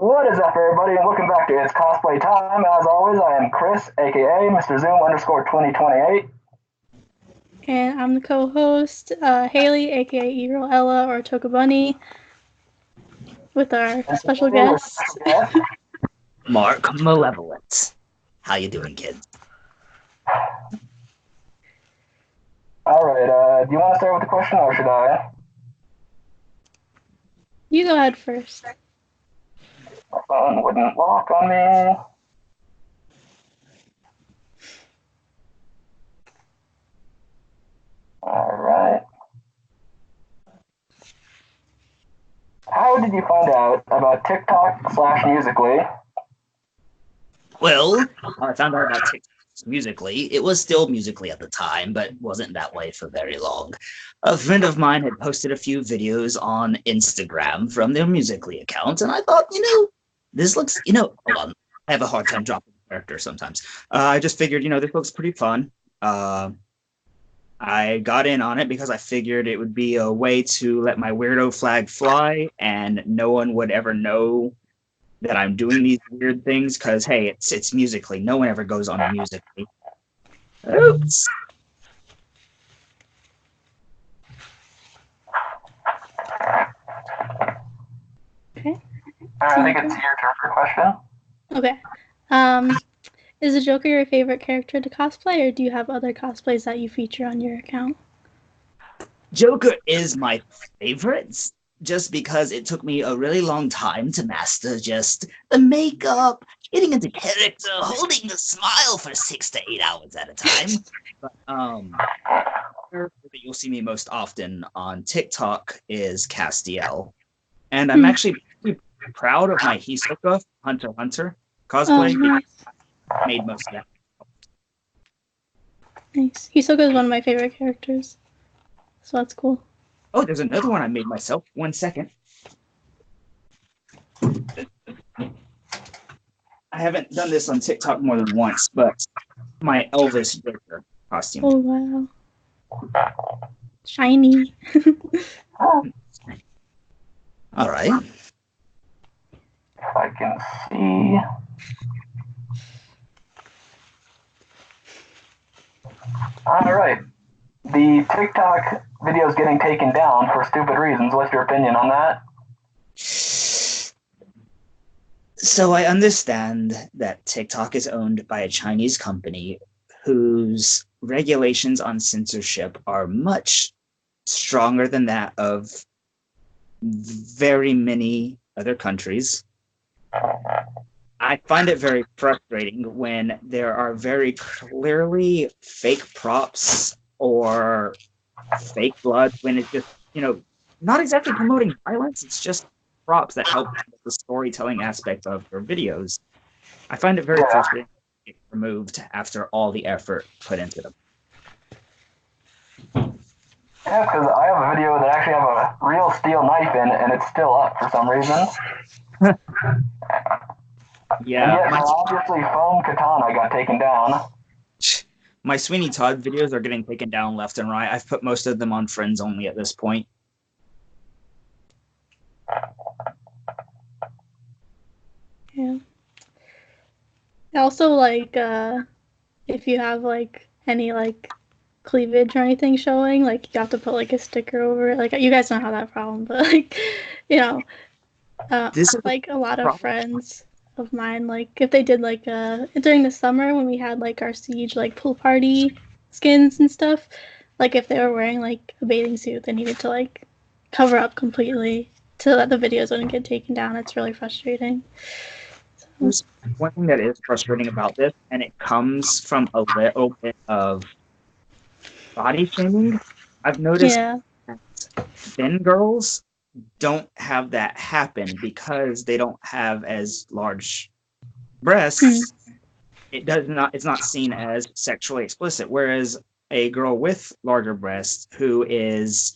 What is up, everybody, and welcome back to It's Cosplay Time. As always, I am Chris, aka Mr. Zoom _ 2028. And I'm the co-host, Hayley, aka Evil Ella or Toka Bunny, with our special guest. Mark Malevolent. How you doing, kids? Alright, do you want to start with the question, or should I? You go ahead first. My phone wouldn't lock on me. Alright. How did you find out about TikTok / Musically? Well, I found out about TikTok Musically. It was still Musically at the time, but wasn't that way for very long. A friend of mine had posted a few videos on Instagram from their Musically account, and I thought, this looks, hold on. I have a hard time dropping character sometimes. I just figured, this looks pretty fun. I got in on it because I figured it would be a way to let my weirdo flag fly and no one would ever know that I'm doing these weird things because, hey, it's Musically. No one ever goes on Musically. Oops. Okay. I think it's your turn for a question. Okay. Is the Joker your favorite character to cosplay, or do you have other cosplays that you feature on your account? Joker is my favorite, just because it took me a really long time to master just the makeup, getting into character, holding the smile for 6 to 8 hours at a time. But that you'll see me most often on TikTok is Castiel. And I'm actually pretty proud of my Hisoka Hunter x Hunter cosplay. Nice. Made most of that. Nice. Hisoka is one of my favorite characters, so that's cool. Oh, there's another one I made myself. 1 second. I haven't done this on TikTok more than once, but my Elvis Joker costume. Oh, wow. Shiny. All right. If I can see. Alright. The TikTok videos getting taken down for stupid reasons. What's your opinion on that? So I understand that TikTok is owned by a Chinese company whose regulations on censorship are much stronger than that of very many other countries. I find it very frustrating when there are very clearly fake props or fake blood, when it's just, not exactly promoting violence, it's just props that help the storytelling aspect of your videos. I find it very frustrating to get removed after all the effort put into them. Yeah, because I have a video that actually have a real steel knife in it, and it's still up for some reason. Yeah. And yet, my obviously foam katana got taken down. My Sweeney Todd videos are getting taken down left and right. I've put most of them on friends only at this point. Yeah. Also, if you have any cleavage or anything showing, you have to put a sticker over it. You guys don't have that problem, but This is a lot of friends of mine, if they did during the summer when we had our Siege pool party skins and stuff, if they were wearing a bathing suit, they needed to cover up completely so that the videos wouldn't get taken down. It's really frustrating. There's one thing that is frustrating about this, and it comes from a little bit of body shaming. I've noticed that thin girls don't have that happen because they don't have as large breasts. It's not seen as sexually explicit, whereas a girl with larger breasts who is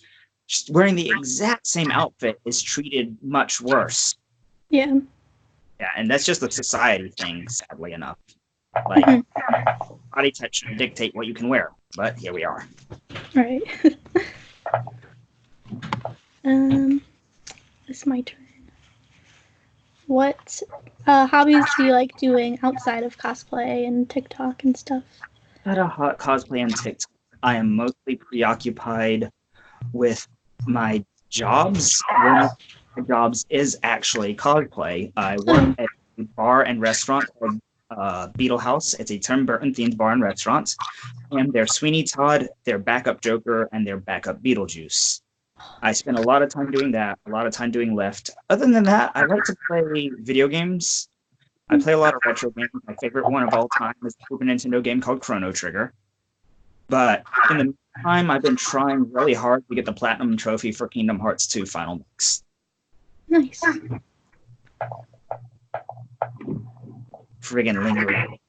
wearing the exact same outfit is treated much worse. Yeah, and that's just a society thing, sadly enough. Body type should dictate what you can wear, but here we are. Right. It's my turn. what hobbies do you like doing outside of cosplay and TikTok and stuff? Not a hot cosplay on TikTok. I am mostly preoccupied with my jobs. One of my jobs is actually cosplay. I work at a bar and restaurant called Beetle House. It's a Tim Burton themed bar and restaurant. And they're Sweeney Todd, their backup Joker, and their backup Beetlejuice. I spend a lot of time doing that, a lot of time doing Lyft. Other than that, I like to play video games. I play a lot of retro games. My favorite one of all time is a Super Nintendo game called Chrono Trigger. But in the meantime, I've been trying really hard to get the Platinum Trophy for Kingdom Hearts 2 Final Mix. Nice. Friggin' lingering.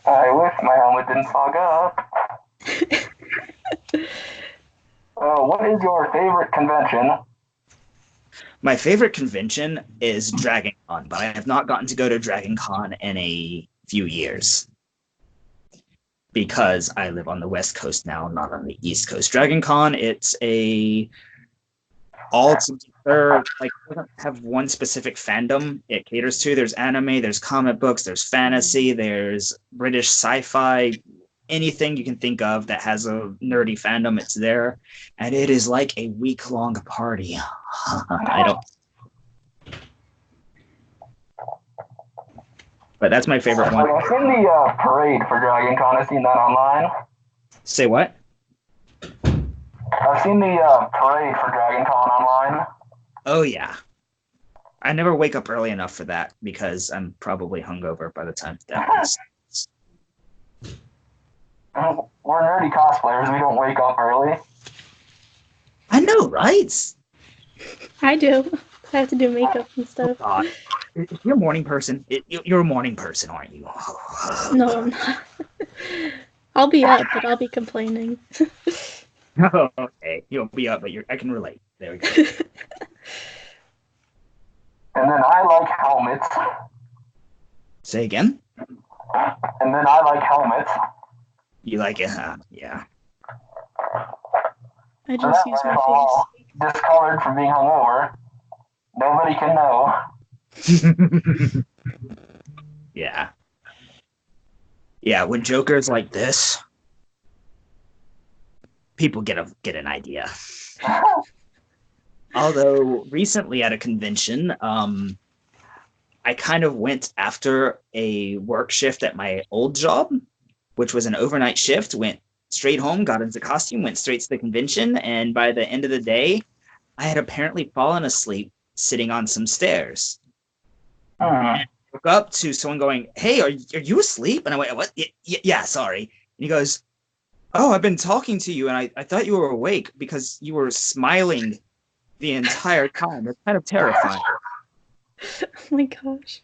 I wish my helmet didn't fog up. What is your favorite convention? My favorite convention is Dragon Con, but I have not gotten to go to Dragon Con in a few years because I live on the West Coast now, not on the East Coast. Dragon Con, it's a all together, like, it doesn't have one specific fandom it caters to. There's anime, there's comic books, there's fantasy, there's British sci-fi, anything you can think of that has a nerdy fandom, it's there. And it is like a week-long party. But that's my favorite one. I've seen the parade for Dragon Con. I've seen that online. Say what? I've seen the parade for Dragon Con online. Oh, yeah. I never wake up early enough for that because I'm probably hungover by the time that is. We're nerdy cosplayers. We don't wake up early. I know, right? I do. I have to do makeup and stuff. Oh, God. You're a morning person. You're a morning person, aren't you? No, I'm not. I'll be up, but I'll be complaining. Oh, okay. You'll be up, but I can relate. There we go. And then I like helmets. Say again? And then I like helmets. You like it, huh? Yeah. I just use my face. All discolored from being hungover. Nobody can know. Yeah. Yeah, when Joker's like this, people get an idea. Although recently at a convention, I kind of went after a work shift at my old job, which was an overnight shift, went straight home, got into costume, went straight to the convention, and by the end of the day, I had apparently fallen asleep sitting on some stairs. And I woke up to someone going, "Hey, are you asleep?" And I went, "What? Yeah, sorry." And he goes, "Oh, I've been talking to you, and I thought you were awake because you were smiling the entire time. It's kind of terrifying." Oh my gosh.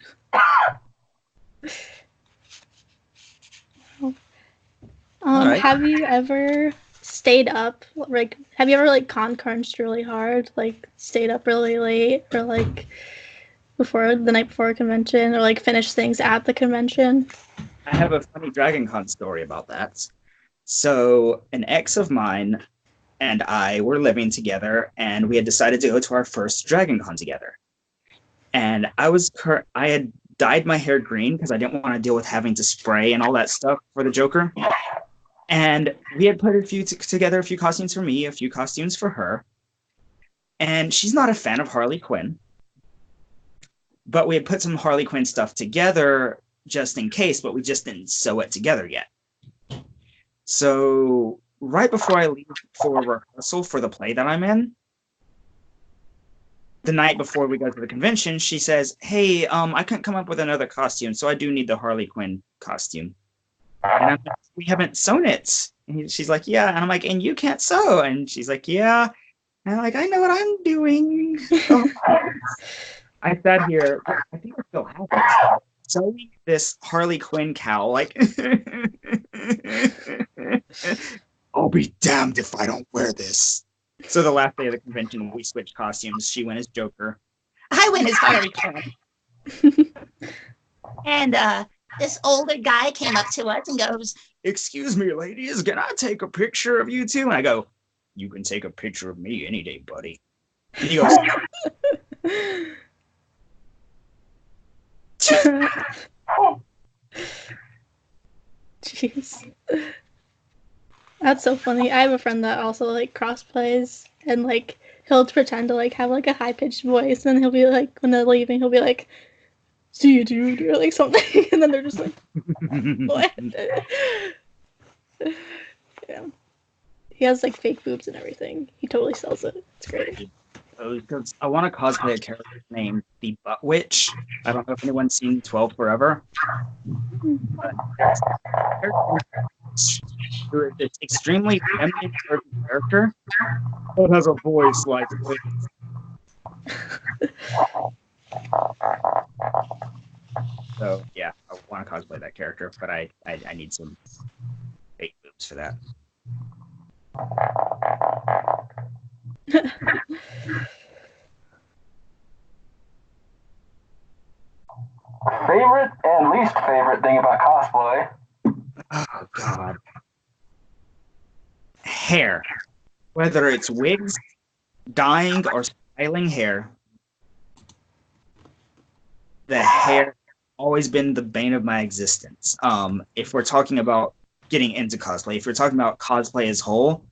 Right. Have you ever stayed up? Like, have you ever like crunched really hard? Like, stayed up really late, or like the night before a convention, or like finished things at the convention? I have a funny Dragon Con story about that. So an ex of mine and I were living together, and we had decided to go to our first Dragon Con together. And I had dyed my hair green because I didn't want to deal with having to spray and all that stuff for the Joker. And we had put together a few costumes for me, a few costumes for her. And she's not a fan of Harley Quinn. But we had put some Harley Quinn stuff together just in case, but we just didn't sew it together yet. So right before I leave for rehearsal for the play that I'm in, the night before we go to the convention, she says, "Hey, I couldn't come up with another costume, so I do need the Harley Quinn costume." And I'm like, "We haven't sewn it." And she's like, "Yeah." And I'm like, "And you can't sew?" And she's like, "Yeah." And I'm like, "I know what I'm doing." I sat here, I think I still have it, sewing this Harley Quinn cowl, like, "I'll be damned if I don't wear this." So the last day of the convention, we switched costumes. She went as Joker. I went as Harley Quinn. And this older guy came up to us and goes, "Excuse me, ladies, can I take a picture of you two?" And I go, "You can take a picture of me any day, buddy." And he goes, Jeez. That's so funny. I have a friend that also like cosplays and like he'll pretend to like have like a high pitched voice and he'll be like when they're leaving he'll be like, "See you, dude," or like something, and then they're just like, "What?" Yeah. He has like fake boobs and everything. He totally sells it. It's great. Because I want to cosplay a character named the Butt Witch. I don't know if anyone's seen 12 Forever. But it's extremely feminine character. It has a voice like this. So yeah, I want to cosplay that character, but I need some fake boobs for that. Favorite and least favorite thing about cosplay? Oh God. Hair. Whether it's wigs, dyeing, or styling hair, the hair has always been the bane of my existence. If we're talking about getting into cosplay, if we're talking about cosplay as a whole,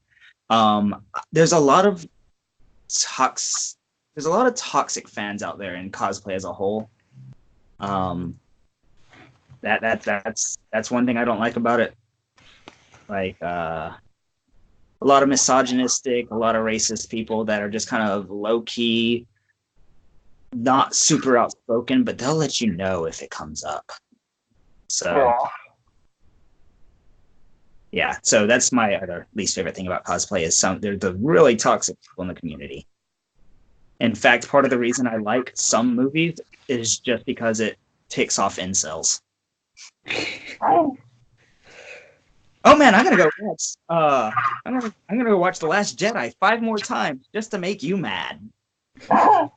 there's a lot of toxic fans out there in cosplay as a whole. That's one thing I don't like about it. Like a lot of misogynistic, a lot of racist people that are just kind of low key, not super outspoken, but they'll let you know if it comes up. So yeah, so that's my other least favorite thing about cosplay is they're the really toxic people in the community. In fact, part of the reason I like some movies is just because it ticks off incels. Oh man, I'm gonna go watch. I'm gonna go watch The Last Jedi 5 more times just to make you mad. Oh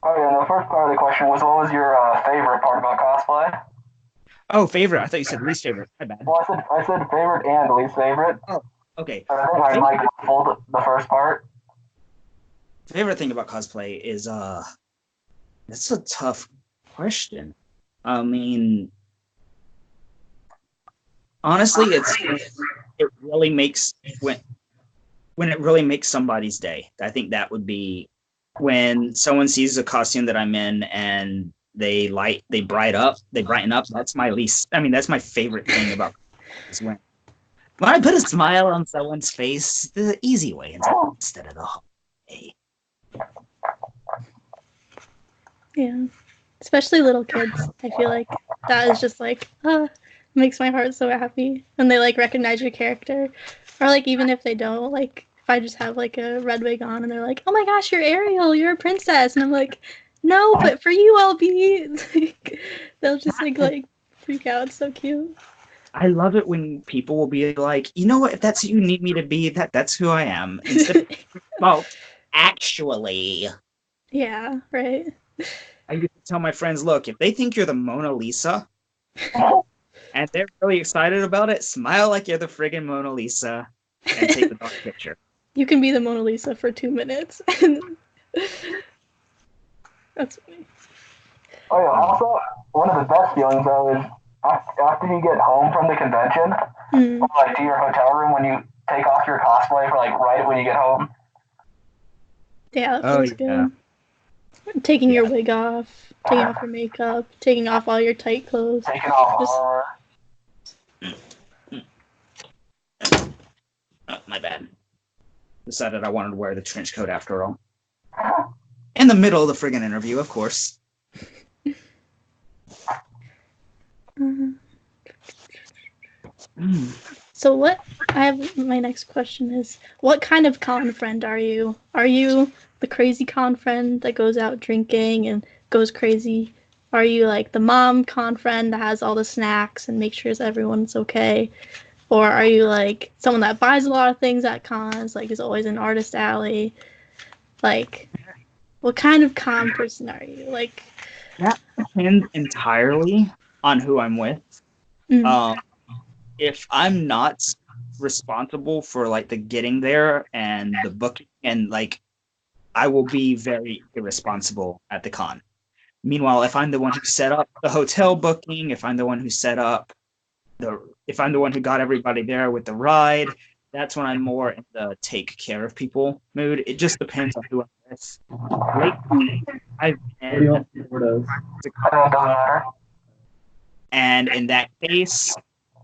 yeah, the first part of the question was, what was your favorite part about cosplay? Oh, favorite. I thought you said least favorite. My bad. Well, I said favorite and least favorite. Oh, okay. I think I might have pulled the first part. Favorite thing about cosplay is that's a tough question. I mean, honestly, it really makes when it really makes somebody's day. I think that would be when someone sees a costume that I'm in and they brighten up. That's my favorite thing about is when I put a smile on someone's face, the easy way instead of the hard way. Yeah. Especially little kids. I feel like that is just like, makes my heart so happy. When they like recognize your character. Or like even if they don't, like if I just have like a red wig on and they're like, "Oh my gosh, you're Ariel, you're a princess," and I'm like, "No, but for you I'll be." Like, they'll just like freak out. It's so cute. I love it when people will be like, "You know what? If that's who you need me to be, that's who I am." Instead of, well, actually. Yeah, right. I used to tell my friends, look, if they think you're the Mona Lisa and they're really excited about it, smile like you're the friggin' Mona Lisa and take the dog picture. You can be the Mona Lisa for 2 minutes. That's funny. Oh yeah, also, one of the best feelings though is after you get home from the convention, or like to your hotel room when you take off your cosplay for like right when you get home. Yeah, that feels good. Taking your wig off, taking off your makeup, taking off all your tight clothes. Taking off armor. Oh, my bad. Decided I wanted to wear the trench coat after all. In the middle of the friggin' interview, of course. So my next question is, what kind of con friend are you? Are you the crazy con friend that goes out drinking and goes crazy? Are you like the mom con friend that has all the snacks and makes sure everyone's okay? Or are you like someone that buys a lot of things at cons, like is always in artist alley? Like, what kind of con person are you? Like, That depends entirely on who I'm with. If I'm not responsible for like the getting there and the booking, and like I will be very irresponsible at the con. Meanwhile, if I'm the one who set up the hotel booking, if I'm the one who set up if I'm the one who got everybody there with the ride, that's when I'm more in the take care of people mood. It just depends on who I'm with. Lately, I've been and in that case,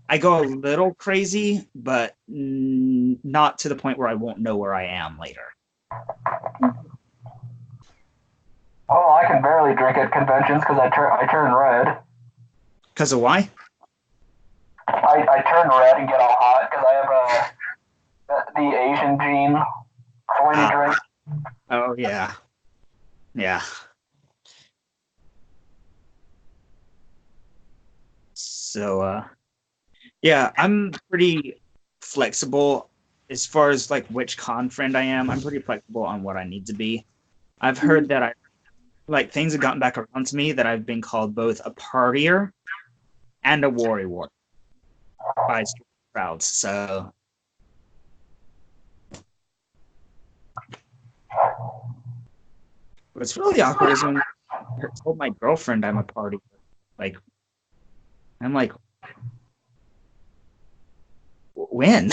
I go a little crazy, but not to the point where I won't know where I am later. Oh, I can barely drink at conventions because I turn red. Because of why? I turn red and get all hot because I have the Asian gene for when you drink. Oh, yeah. Yeah. So, yeah, I'm pretty flexible as far as like which con friend I am. I'm pretty flexible on what I need to be. I've heard that things have gotten back around to me that I've been called both a partier and a worrywart by crowds. So what's really awkward is when I told my girlfriend I'm a partier. Like, I'm like, when?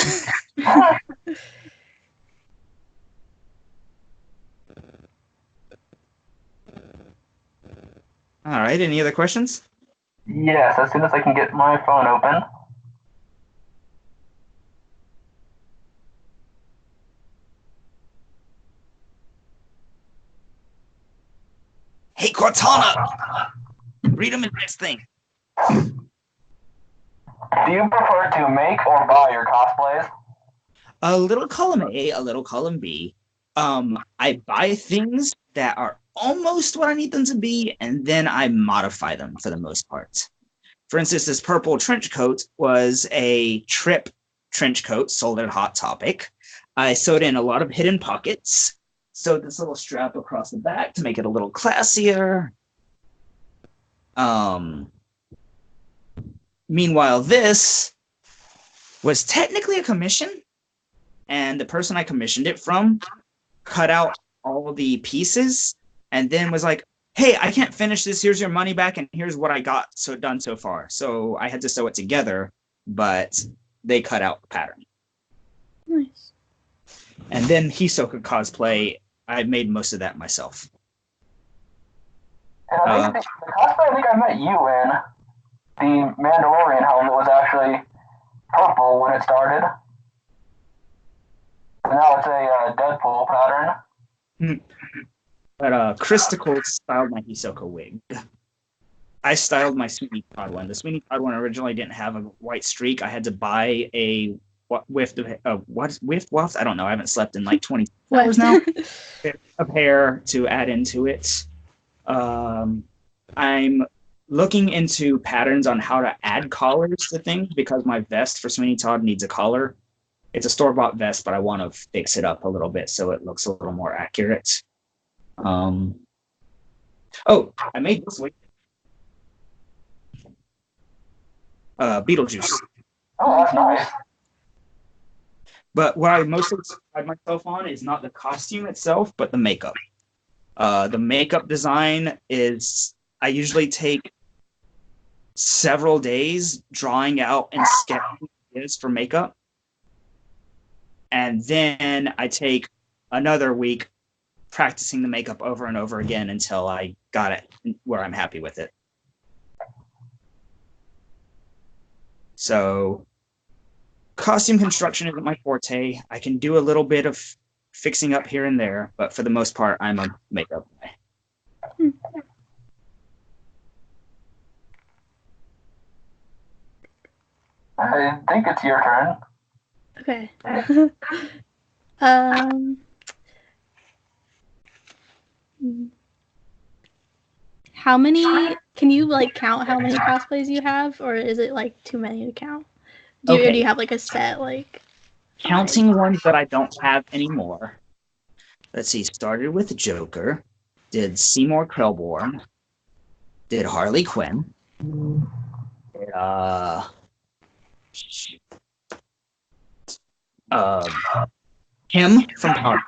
All right. Any other questions? Yes, as soon as I can get my phone open. Hey, Cortana! Read them in this thing. Do you prefer to make or buy your cosplays? A little column A, a little column B. I buy things that are almost what I need them to be, and then I modify them for the most part. For instance, this purple trench coat was a Trip trench coat sold at Hot Topic. I sewed in a lot of hidden pockets, sewed this little strap across the back to make it a little classier. Meanwhile, this was technically a commission, and the person I commissioned it from cut out all the pieces and then was like, hey, I can't finish this. Here's your money back, and here's what I got done so far. So I had to sew it together, but they cut out the pattern. Nice. And then Hisoka Cosplay, I made most of that myself. And I think the cosplay I think I met you in, the Mandalorian helmet was actually purple when it started. And now it's a Deadpool pattern. But Christical styled my Hisoka wig. I styled my Sweeney Todd one. The Sweeney Todd one originally didn't have a white streak. I had to buy a waft. I don't know. I haven't slept in like 20 hours now. A pair to add into it. I'm looking into patterns on how to add collars to things because my vest for Sweeney Todd needs a collar. It's a store-bought vest, but I want to fix it up a little bit so it looks a little more accurate. I made this wig. Beetlejuice. Oh, that's nice. But what I mostly pride myself on is not the costume itself, but the makeup. The makeup design is, I usually take several days drawing out and sketching ideas for makeup. And then I take another week practicing the makeup over and over again until I got it where I'm happy with it. So costume construction isn't my forte. I can do a little bit of fixing up here and there, but for the most part, I'm a makeup guy. I think it's your turn. Okay. How many, can you like count how many cosplays you have, or is it like too many to count? Or do you have like a set like? Counting ones that I don't have anymore. Let's see, started with Joker, did Seymour Krelborn, did Harley Quinn. Did, him from Power.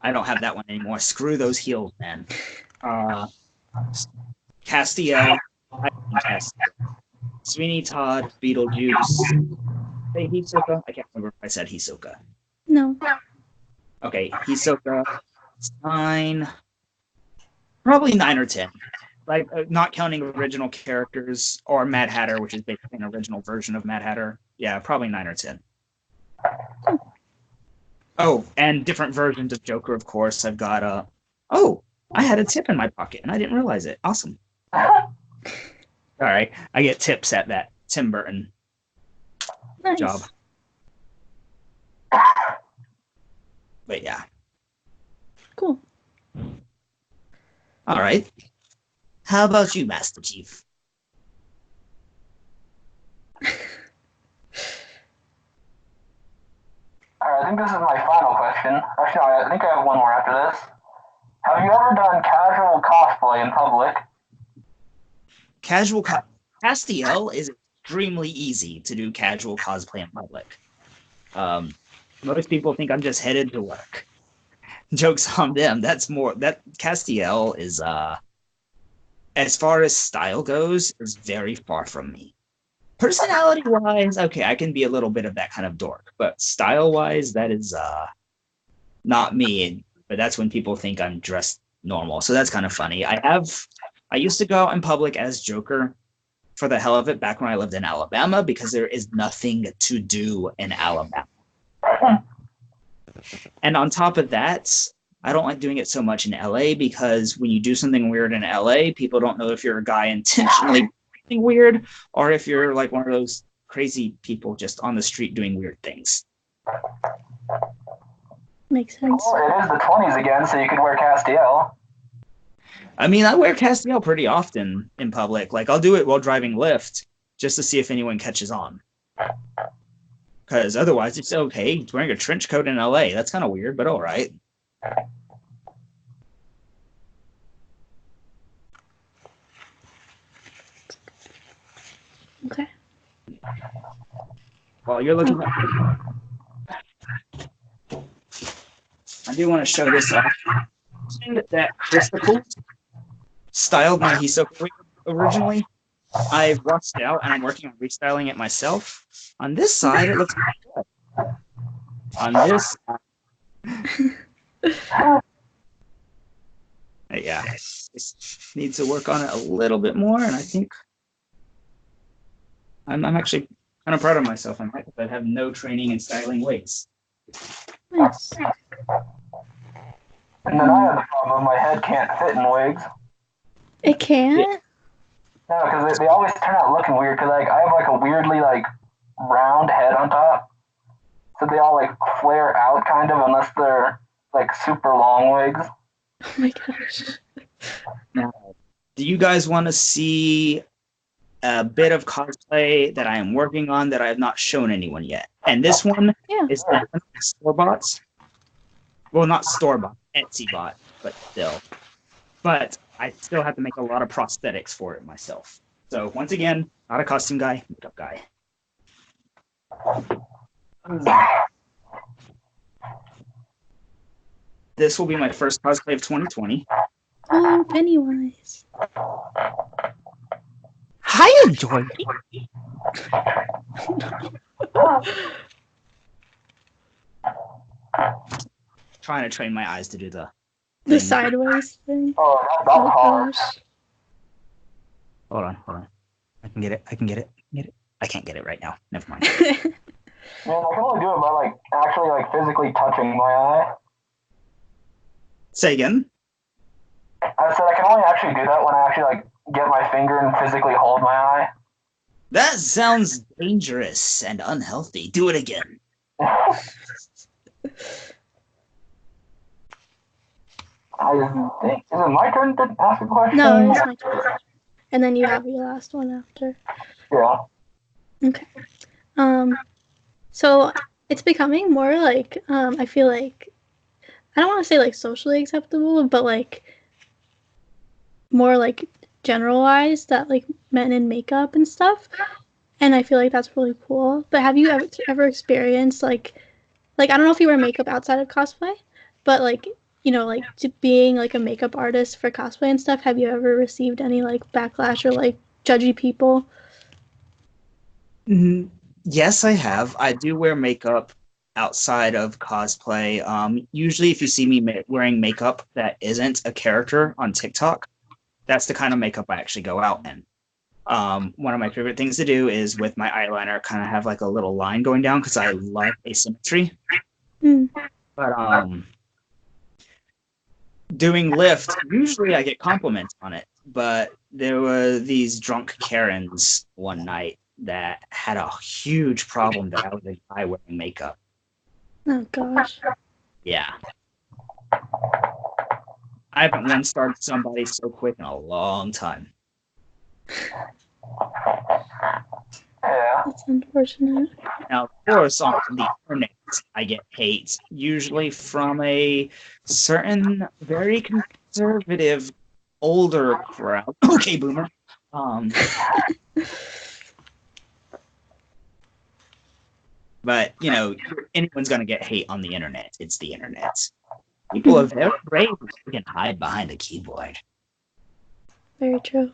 I don't have that one anymore. Screw those heels, man. Castiel, Sweeney Todd, Beetlejuice. Hey, Hisoka? I can't remember if I said Hisoka. No. Okay, Hisoka, 9, probably 9 or 10. Like, not counting original characters or Mad Hatter, which is basically an original version of Mad Hatter. Yeah, probably 9 or 10. Oh, and different versions of Joker, of course. I've got oh, I had a tip in my pocket and I didn't realize it. Awesome. All right, I get tips at that Tim Burton job. But yeah. Cool. All right. How about you, Master Chief? Alright, I think this is my final question. Actually, no, I think I have one more after this. Have you ever done casual cosplay in public? Castiel is extremely easy to do casual cosplay in public. Most people think I'm just headed to work. Joke's on them. That Castiel is as far as style goes, is very far from me. Personality-wise, okay, I can be a little bit of that kind of dork, but style-wise, that is not me. But that's when people think I'm dressed normal, so that's kind of funny. I used to go out in public as Joker for the hell of it back when I lived in Alabama because there is nothing to do in Alabama. And on top of that, I don't like doing it so much in LA because when you do something weird in LA, people don't know if you're a guy intentionally doing weird or if you're like one of those crazy people just on the street doing weird things. Makes sense. Well, it is the 20s again, so you could wear Castiel. I mean, I wear Castiel pretty often in public. Like, I'll do it while driving Lyft just to see if anyone catches on. Because otherwise, it's okay. He's wearing a trench coat in LA. That's kind of weird, but all right. Okay. While you're looking at I do want to show this off. That Crystal styled my Hisoka originally. I've rushed out and I'm working on restyling it myself. On this side, it looks good. On this side, yeah, just need to work on it a little bit more, and I think I'm actually kind of proud of myself. I have no training in styling wigs. Nice. And then I have the problem, my head can't fit in wigs. It can't? No, because they always turn out looking weird, because I have like a weirdly like round head on top. So they all like flare out kind of, unless they're like super long wigs. Oh my gosh. Now, do you guys want to see a bit of cosplay that I am working on that I have not shown anyone yet? And this one is definitely store-bought. Well, not store-bought, Etsy-bought, but still. But I still have to make a lot of prosthetics for it myself. So once again, not a costume guy, makeup guy. This will be my first cosplay of 2020. Oh, Pennywise. Hiya, Joy. Trying to train my eyes to do the sideways thing. Oh, that's hard. Hold on. I can get it. I can't get it right now. Never mind. Man, I can only do it by like actually like physically touching my eye. Say again? I said I can only actually do that when I actually like get my finger and physically hold my eye. That sounds dangerous and unhealthy. Do it again. I think, is it my turn to ask a question? No, it's my turn. And then you have your last one after. Yeah. Okay. So it's becoming more like, I feel like, I don't want to say like socially acceptable, but like more like generalized that like men in makeup and stuff, and I feel like that's really cool. But have you ever experienced like I don't know if you wear makeup outside of cosplay, but like like to being like a makeup artist for cosplay and stuff, have you ever received any like backlash or like judgy people? Yes, I have. I do wear makeup outside of cosplay. Usually, if you see me wearing makeup that isn't a character on TikTok, that's the kind of makeup I actually go out in. One of my favorite things to do is with my eyeliner, kind of have like a little line going down because I love asymmetry. But doing lift, usually I get compliments on it. But there were these drunk Karens one night that had a huge problem that I was a guy wearing makeup. Oh gosh. Yeah. I haven't one started somebody so quick in a long time. Yeah. That's unfortunate. Now, of course, on the internet, I get hate, usually from a certain very conservative older crowd. Okay, boomer. But, anyone's going to get hate on the internet. It's the internet. People are very brave who can hide behind a keyboard. Very true.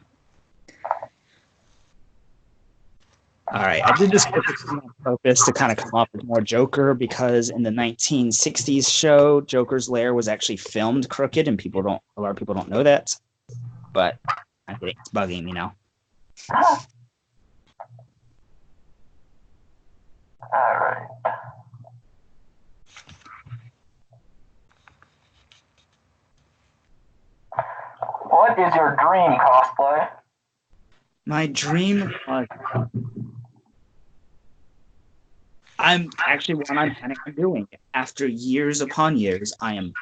All right, I did this on purpose to kind of come up with more Joker because in the 1960s show, Joker's lair was actually filmed crooked, and a lot of people don't know that. But I think it's bugging me now. All right. What is your dream cosplay? My dream I'm actually planning on doing. After years upon years, I am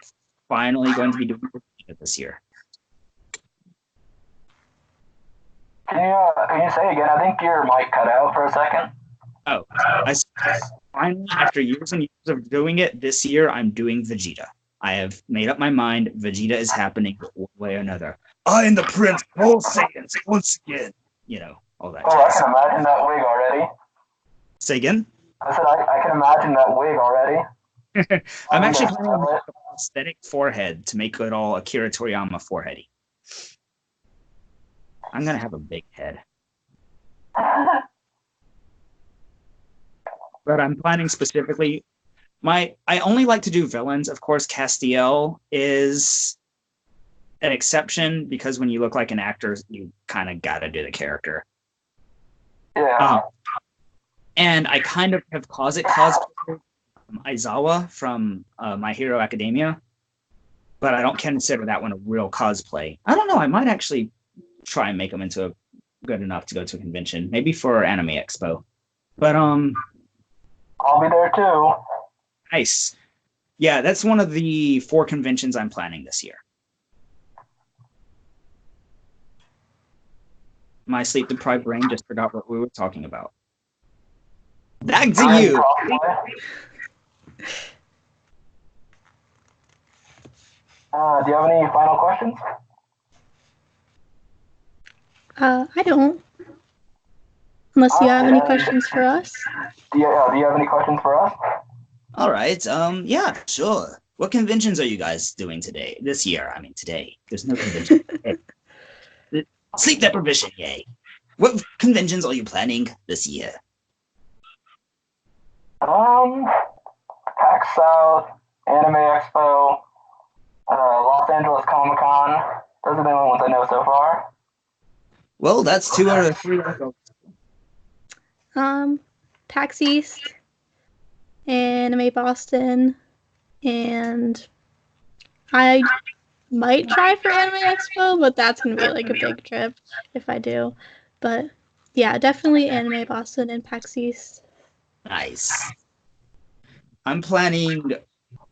finally going to be doing it this year. Can you say again? I think your mic cut out for a second. Oh, finally, after years and years of doing it, this year I'm doing Vegeta. I have made up my mind. Vegeta is happening one way or another. I am the Prince of all Saiyans once again. All that. Oh, I can imagine that wig already. Say again? I said I can imagine that wig already. I'm actually planning on a prosthetic forehead to make it all Akira Toriyama foreheady. I'm going to have a big head. But I'm planning specifically... I only like to do villains. Of course, Castiel is an exception because when you look like an actor, you kind of got to do the character. Yeah. And I kind of have cosplay Aizawa from My Hero Academia, but I don't consider that one a real cosplay. I don't know. I might actually try and make them into good enough to go to a convention, maybe for Anime Expo. But I'll be there too. Nice. Yeah, that's one of the 4 conventions I'm planning this year. My sleep-deprived brain just forgot what we were talking about. Back to you. Do you have any final questions? I don't. Unless you have any questions for us. Do you have any questions for us? All right. Yeah, sure. What conventions are you guys doing this year? I mean, today. There's no convention. Sleep deprivation, yay. What conventions are you planning this year? PAX South, Anime Expo, Los Angeles Comic Con. Those are the only ones I know so far. Well, that's 2 out of 3. PAX East, Anime Boston, and I might try for Anime Expo, but that's gonna be like a big trip if I do. But yeah, definitely Anime Boston and PAX East. Nice. I'm planning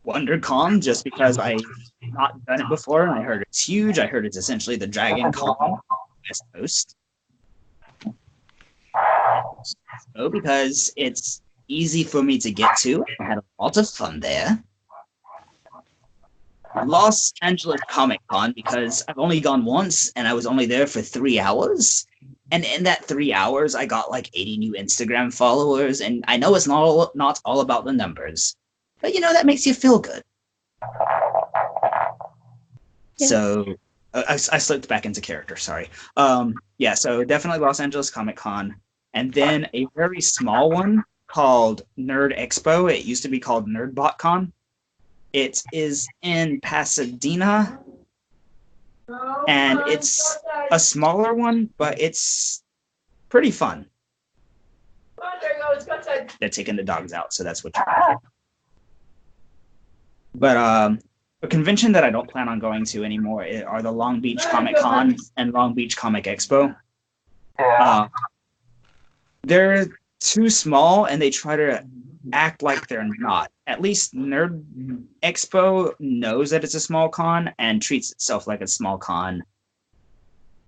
WonderCon just because I've not done it before, and I heard it's huge. I heard it's essentially the Dragon Con West Coast. So because it's easy for me to get to, I had a lot of fun there. Los Angeles Comic Con, because I've only gone once and I was only there for 3 hours. And in that 3 hours, I got like 80 new Instagram followers. And I know it's not all about the numbers, but that makes you feel good. Yes. So I slipped back into character. Sorry. So definitely Los Angeles Comic Con, and then a very small one called Nerd Expo. It used to be called NerdBotCon. It is in Pasadena, and it's a smaller one, but it's pretty fun. They're taking the dogs out, so that's what you hear. But a convention that I don't plan on going to anymore are the Long Beach Comic Con and Long Beach Comic Expo. Yeah. They're too small, and they try to act like they're not. At least Nerd Expo knows that it's a small con and treats itself like a small con.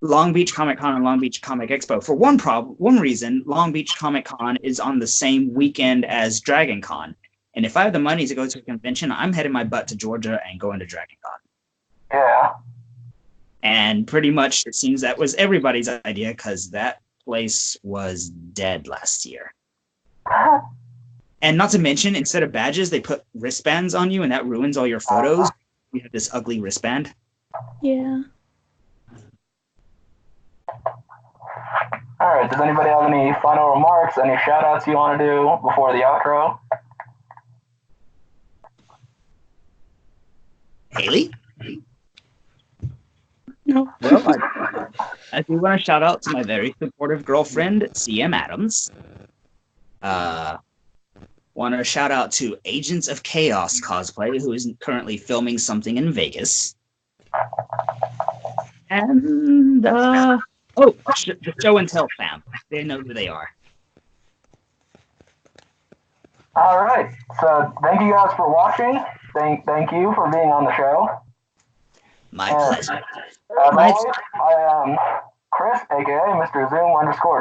Long Beach Comic Con and Long Beach Comic Expo, for one reason, Long Beach Comic Con is on the same weekend as Dragon Con. And if I have the money to go to a convention, I'm heading my butt to Georgia and going to Dragon Con. Yeah. And pretty much it seems that was everybody's idea, because that place was dead last year. And not to mention, instead of badges, they put wristbands on you, and that ruins all your photos. You have this ugly wristband. Yeah. All right. Does anybody have any final remarks? Any shout outs you want to do before the outro? Hayley? No. Well, I do want to shout out to my very supportive girlfriend, CM Adams. Want to shout out to Agents of Chaos Cosplay, who is currently filming something in Vegas. And, the Show and Tell fam. They know who they are. All right. So thank you guys for watching. Thank you for being on the show. My pleasure. As always, I am Chris, aka Mr. Zoom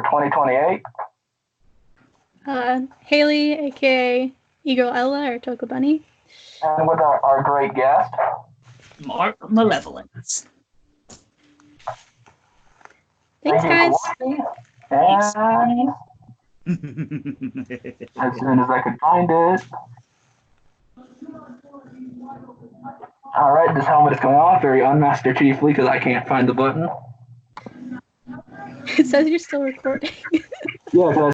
_2028. Hayley, aka Eagle Ella or Toka Bunny. And with our great guest, Mark Malevolent. Thanks, guys. And as soon as I could find it. All right, this helmet is coming off very unmaster chiefly because I can't find the button. It says you're still recording. Yeah,